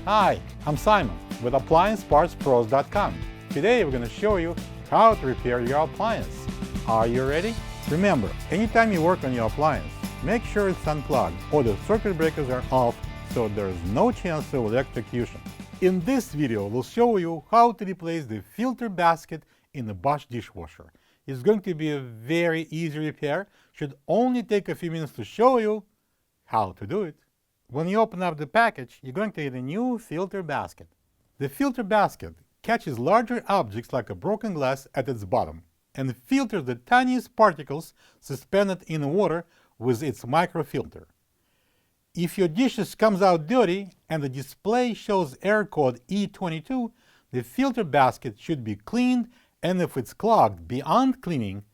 Hi, I'm Simon with AppliancePartsPros.com. Today we're going to show you how to repair your appliance. Are you ready? Remember, anytime you work on your appliance, make sure it's unplugged or the circuit breakers are off so there is no chance of electrocution. In this video, we'll show you how to replace the filter basket in the Bosch dishwasher. It's going to be a very easy repair. Should only take a few minutes to show you how to do it. When you open up the package, you're going to get a new filter basket. The filter basket catches larger objects like a broken glass at its bottom and filters the tiniest particles suspended in water with its microfilter. If your dishes comes out dirty and the display shows error code E22, the filter basket should be cleaned, and if it's clogged beyond cleaning,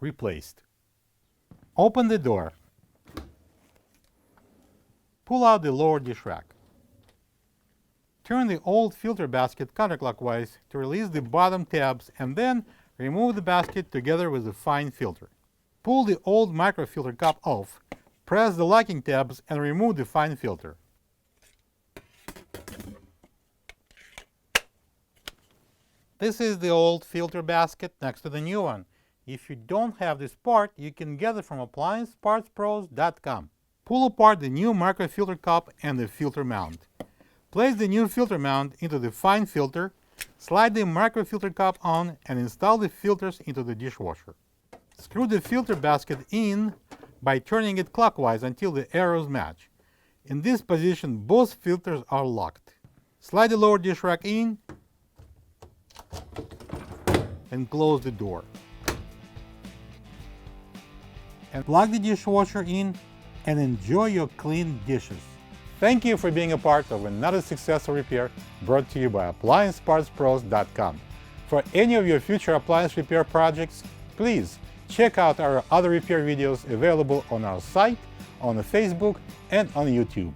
replaced. Open the door. Pull out the lower dish rack. Turn the old filter basket counterclockwise to release the bottom tabs and then remove the basket together with the fine filter. Pull the old microfilter cap off, press the locking tabs and remove the fine filter. This is the old filter basket next to the new one. If you don't have this part, you can get it from AppliancePartsPros.com. Pull apart the new microfilter cup and the filter mount. Place the new filter mount into the fine filter, slide the microfilter cup on, and install the filters into the dishwasher. Screw the filter basket in by turning it clockwise until the arrows match. In this position, both filters are locked. Slide the lower dish rack in and close the door. And plug the dishwasher in and enjoy your clean dishes. Thank you for being a part of another successful repair brought to you by AppliancePartsPros.com. For any of your future appliance repair projects, please check out our other repair videos available on our site, on Facebook, and on YouTube.